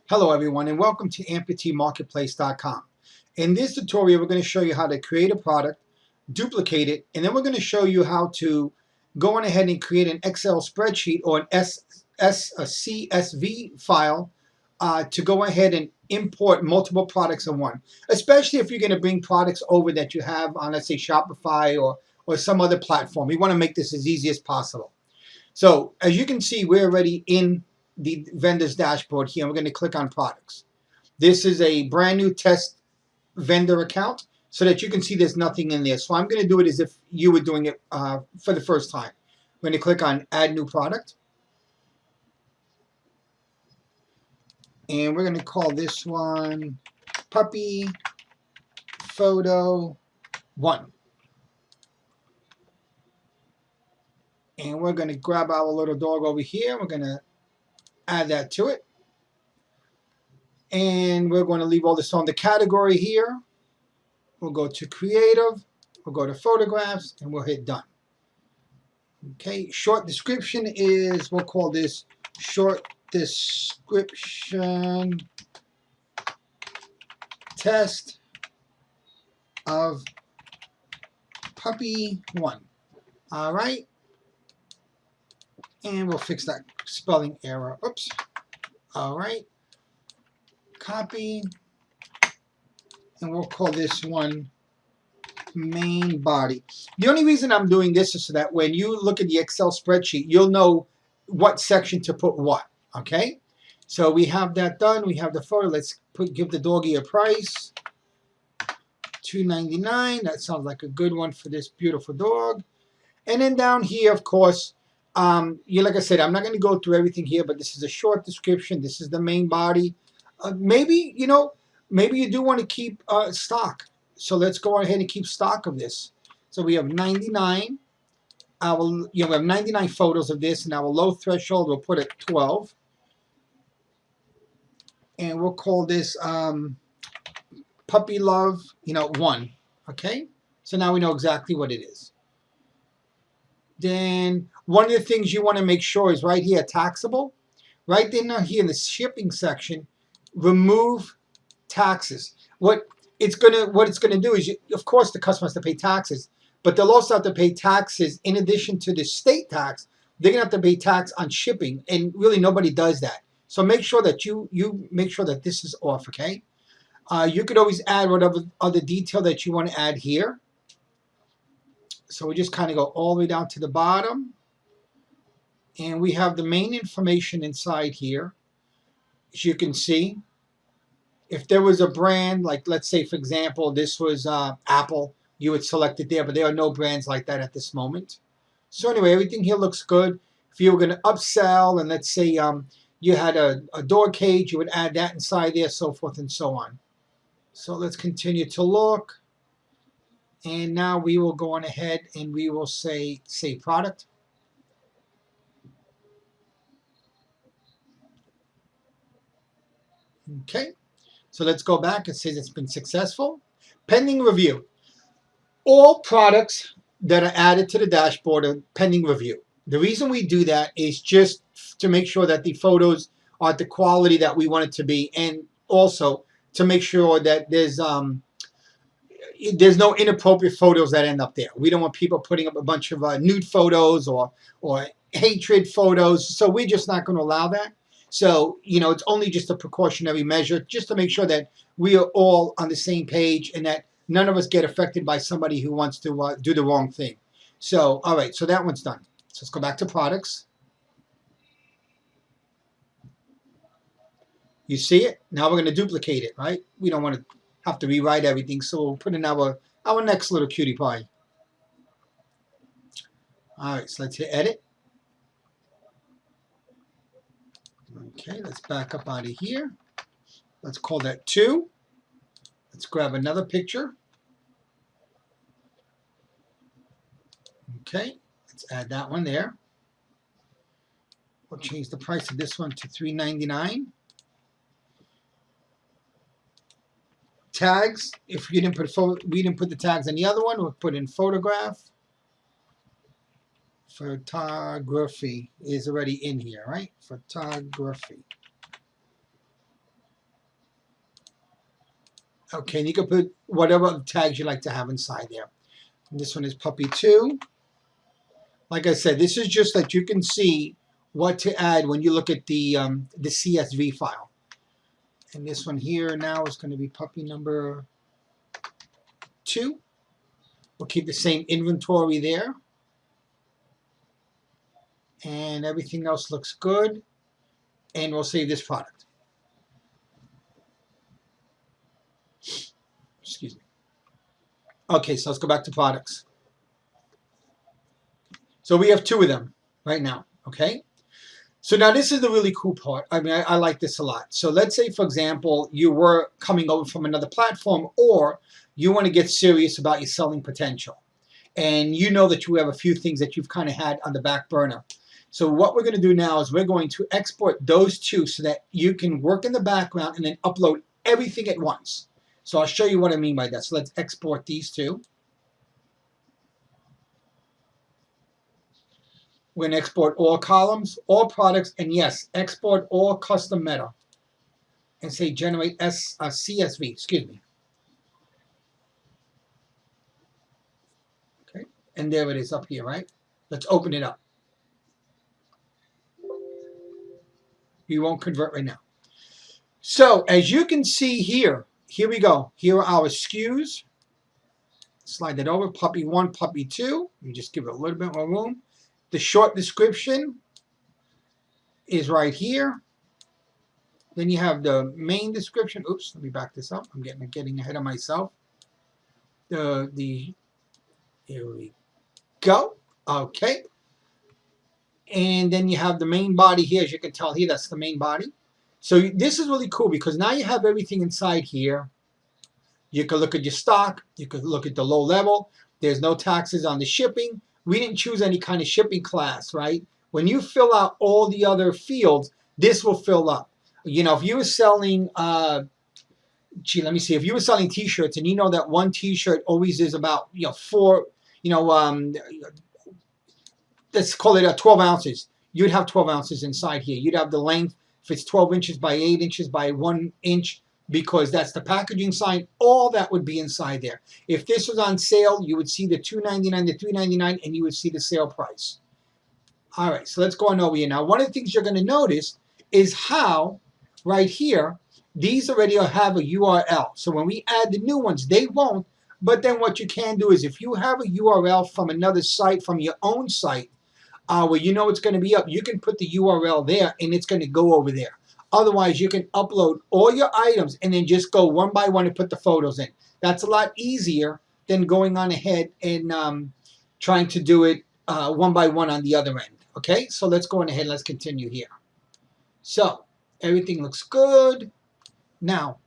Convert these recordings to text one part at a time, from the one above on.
Hello everyone and welcome to amputeemarketplace.com. In this tutorial we're going to show you how to create a product, duplicate it, and then we're going to show you how to go on ahead and create an Excel spreadsheet or a CSV file to go ahead and import multiple products in one. Especially if you're going to bring products over that you have on, let's say, Shopify or some other platform. We want to make this as easy as possible. So as you can see, we're already in the vendor's dashboard here. We're going to click on products. This is a brand new test vendor account so that you can see there's nothing in there. So I'm going to do it as if you were doing it for the first time. We're going to click on add new product. And we're going to call this one puppy photo 1. And we're going to grab our little dog over here. We're going to add that to it. And we're going to leave all this on the category here. We'll go to creative, we'll go to photographs, and we'll hit done. Okay, short description is, we'll call this short description test of puppy 1. All right, and we'll fix that spelling error. Oops. All right, copy, and we'll call this one main body. The only reason I'm doing this is so that when you look at the Excel spreadsheet, you'll know what section to put what. Okay, so we have that done. We have the photo. Let's give the doggy a price, $2.99. That sounds like a good one for this beautiful dog. And then down here, of course, like I said, I'm not going to go through everything here, but this is a short description. This is the main body. Maybe you do want to keep stock. So let's go ahead and keep stock of this. So we have 99. We have 99 photos of this, and our low threshold we'll put at 12, and we'll call this puppy love, 1. Okay. So now we know exactly what it is. Then one of the things you want to make sure is right here, taxable. Right then here in the shipping section, remove taxes. What it's gonna do is, of course, the customer has to pay taxes, but they'll also have to pay taxes in addition to the state tax. They're gonna have to pay tax on shipping, and really nobody does that. So make sure that you make sure that this is off. Okay. You could always add whatever other detail that you want to add here. So we just kind of go all the way down to the bottom, and we have the main information inside here. As you can see, if there was a brand, like let's say, for example, this was Apple, you would select it there, but there are no brands like that at this moment. So anyway, everything here looks good. If you were going to upsell, and let's say you had a door cage, you would add that inside there, so forth and so on. So let's continue to look. And now we will go on ahead and we will say save product. Okay. So let's go back. It says it's been successful. Pending review. All products that are added to the dashboard are pending review. The reason we do that is just to make sure that the photos are at the quality that we want it to be, and also to make sure that there's no inappropriate photos that end up there. We don't want people putting up a bunch of nude photos or hatred photos, so we're just not going to allow that. So, it's only just a precautionary measure just to make sure that we are all on the same page and that none of us get affected by somebody who wants to do the wrong thing. So, all right, so that one's done. So let's go back to products. You see it? Now we're going to duplicate it, right? We don't want to have to rewrite everything, so we'll put in our next little cutie pie. All right, so let's hit edit. Okay, let's back up out of here. Let's call that 2. Let's grab another picture. Okay, let's add that one there. We'll change the price of this one to $3.99. Tags, if we didn't put the tags on the other one, we'll put in photograph. Photography is already in here, right? Photography. Okay, and you can put whatever tags you like to have inside there. And this one is puppy 2. Like I said, this is just that you can see what to add when you look at the CSV file. And this one here now is going to be puppy number 2. We'll keep the same inventory there. And everything else looks good. And we'll save this product. Excuse me. Okay, so let's go back to products. So we have 2 of them right now, okay? So now this is the really cool part. I mean, I like this a lot. So let's say, for example, you were coming over from another platform, or you want to get serious about your selling potential. And you know that you have a few things that you've kind of had on the back burner. So what we're going to do now is we're going to export those 2 so that you can work in the background and then upload everything at once. So I'll show you what I mean by that. So let's export these 2. We're going to export all columns, all products, and yes, export all custom meta. And say generate CSV, excuse me. Okay, and there it is up here, right? Let's open it up. We won't convert right now. So as you can see here we go. Here are our SKUs. Slide that over, puppy 1, puppy 2. You just give it a little bit more room. The short description is right here. Then you have the main description. Oops, let me back this up. I'm getting ahead of myself. Here we go. Okay. And then you have the main body here. As you can tell here, that's the main body. So this is really cool because now you have everything inside here. You can look at your stock. You can look at the low level. There's no taxes on the shipping. We didn't choose any kind of shipping class, right? When you fill out all the other fields, this will fill up. You know, if you were selling, let me see. If you were selling T-shirts and you know that one T-shirt always is about, 4, let's call it 12 ounces. You'd have 12 ounces inside here. You'd have the length. If it's 12 inches by 8 inches by 1 inch, because that's the packaging sign, all that would be inside there. If this was on sale, you would see the $2.99, the $3.99, and you would see the sale price. All right, so let's go on over here. Now, one of the things you're going to notice is how, right here, these already have a URL. So when we add the new ones, they won't. But then what you can do is if you have a URL from another site, from your own site, where you know it's going to be up, you can put the URL there, and it's going to go over there. Otherwise, you can upload all your items and then just go one by one and put the photos in. That's a lot easier than going on ahead and trying to do it one by one on the other end. Okay, so let's go on ahead and let's continue here. So everything looks good. Now,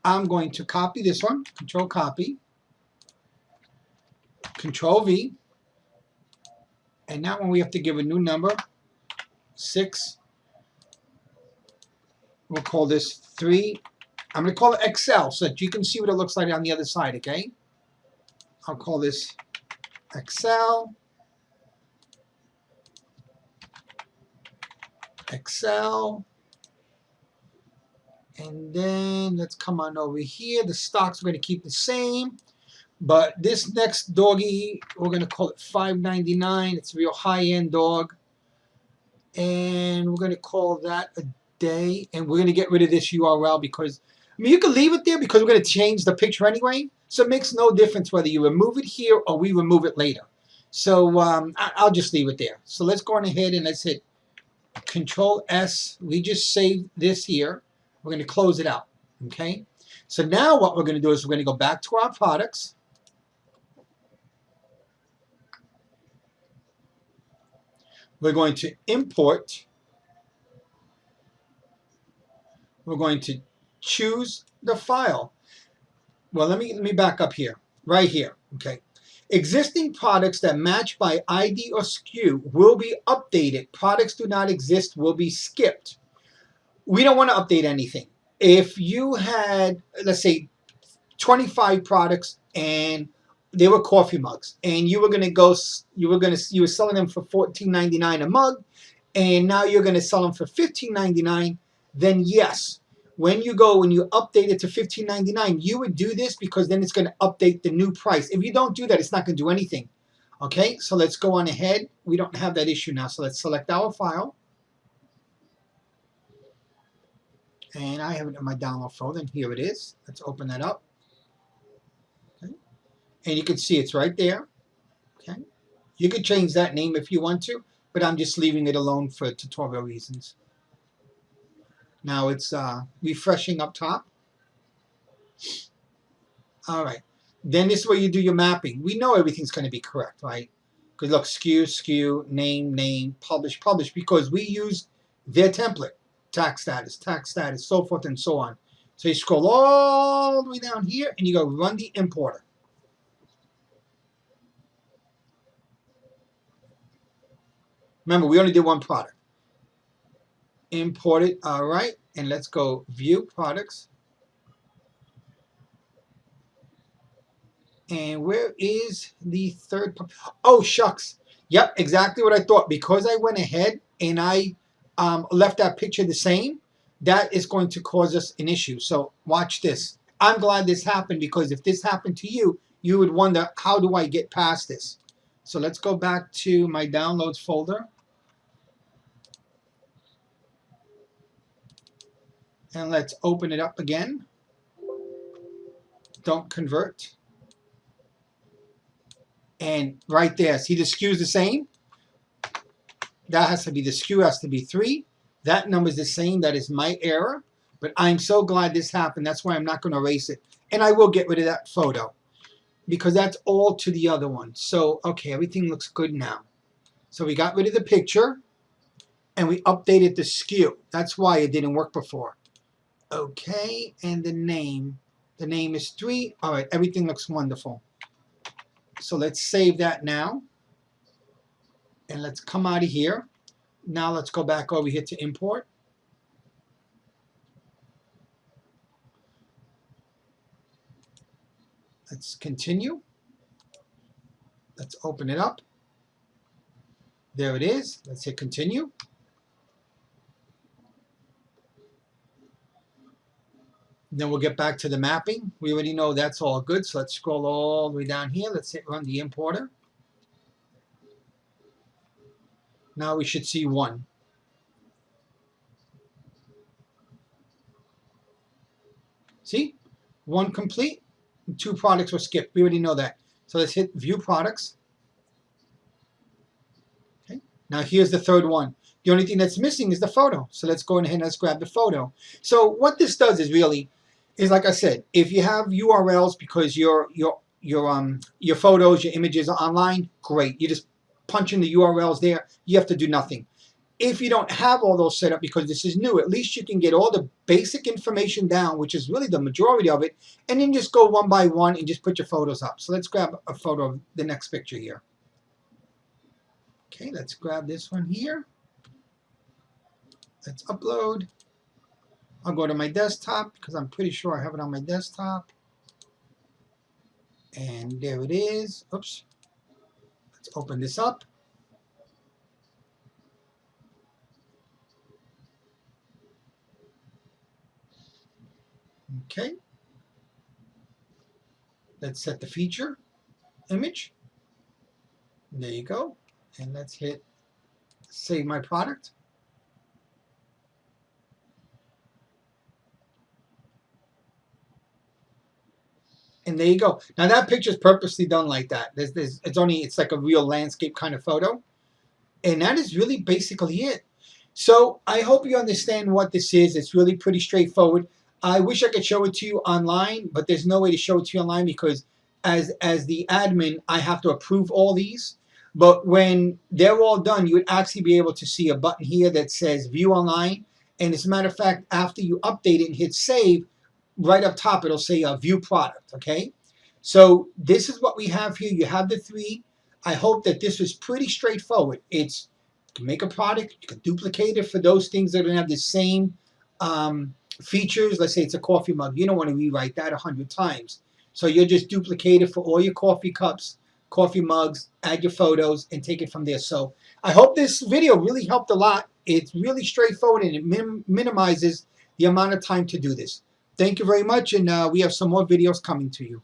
I'm going to copy this one, Control copy, Control V, and now when we have to give a new number, 6. We'll call this 3. I'm going to call it Excel so that you can see what it looks like on the other side, okay? I'll call this Excel. Excel. And then let's come on over here. The stocks we're going to keep the same. But this next doggy, we're going to call it $5.99. It's a real high-end dog. And we're going to call that a day, and we're going to get rid of this URL because, I mean, you can leave it there because we're going to change the picture anyway, so it makes no difference whether you remove it here or we remove it later. So I'll just leave it there. So let's go on ahead and let's hit Control S. We just saved this here. We're going to close it out, okay? So now what we're going to do is we're going to go back to our products. We're going to import. We're going to choose the file. Well, let me back up here, right here, okay? Existing products that match by ID or SKU will be updated. Products do not exist will be skipped. We don't want to update anything. If you had, let's say, 25 products and they were coffee mugs, and you were selling them for $14.99 a mug, and now you're going to sell them for $15.99, then yes, when you go and you update it to $15.99, you would do this because then it's going to update the new price. If you don't do that, it's not going to do anything. Okay, so let's go on ahead. We don't have that issue now, so let's select our file. And I have it in my download folder, and here it is. Let's open that up. Okay. And you can see it's right there. Okay. You could change that name if you want to, but I'm just leaving it alone for tutorial reasons. Now it's refreshing up top. All right. Then this is where you do your mapping. We know everything's going to be correct, right? Because look, SKU, name, publish, because we use their template, tax status, so forth and so on. So you scroll all the way down here and you go run the importer. Remember, we only did one product. Import it, all right. And let's go view products. And where is the third? Oh, shucks. Yep, exactly what I thought. Because I went ahead and I left that picture the same, that is going to cause us an issue. So watch this. I'm glad this happened because if this happened to you, you would wonder, how do I get past this? So let's go back to my downloads folder. And let's open it up again. Don't convert. And right there, see the SKU is the same? That has to be, the SKU has to be 3. That number is the same. That is my error. But I'm so glad this happened. That's why I'm not going to erase it. And I will get rid of that photo because that's all to the other one. So, okay, everything looks good now. So we got rid of the picture and we updated the SKU. That's why it didn't work before. Okay, and the name. The name is 3. All right, everything looks wonderful. So let's save that now. And let's come out of here. Now let's go back over here to import. Let's continue. Let's open it up. There it is. Let's hit continue. Then we'll get back to the mapping. We already know that's all good. So let's scroll all the way down here. Let's hit run the importer. Now we should see 1. See? 1 complete. 2 products were skipped. We already know that. So let's hit view products. Okay. Now here's the third one. The only thing that's missing is the photo. So let's go ahead and let's grab the photo. So what this does is really, is like I said, if you have URLs because your photos, your images are online, great. You just punch in the URLs there. You have to do nothing. If you don't have all those set up because this is new, at least you can get all the basic information down, which is really the majority of it, and then just go one by one and just put your photos up. So let's grab a photo of the next picture here. Okay, let's grab this one here. Let's upload. I'll go to my desktop because I'm pretty sure I have it on my desktop. And there it is. Oops. Let's open this up. Okay. Let's set the feature image. There you go. And let's hit save my product. And there you go. Now that picture is purposely done like that. It's like a real landscape kind of photo. And that is really basically it. So I hope you understand what this is. It's really pretty straightforward. I wish I could show it to you online, but there's no way to show it to you online because as the admin, I have to approve all these. But when they're all done, you would actually be able to see a button here that says View Online. And as a matter of fact, after you update it and hit Save, right up top, it'll say View Product, okay? So this is what we have here. You have the 3. I hope that this was pretty straightforward. You can make a product, you can duplicate it for those things that don't have the same features. Let's say it's a coffee mug. You don't want to rewrite that 100 times. So you'll just duplicate it for all your coffee cups, coffee mugs, add your photos, and take it from there. So I hope this video really helped a lot. It's really straightforward and it minimizes the amount of time to do this. Thank you very much, and we have some more videos coming to you.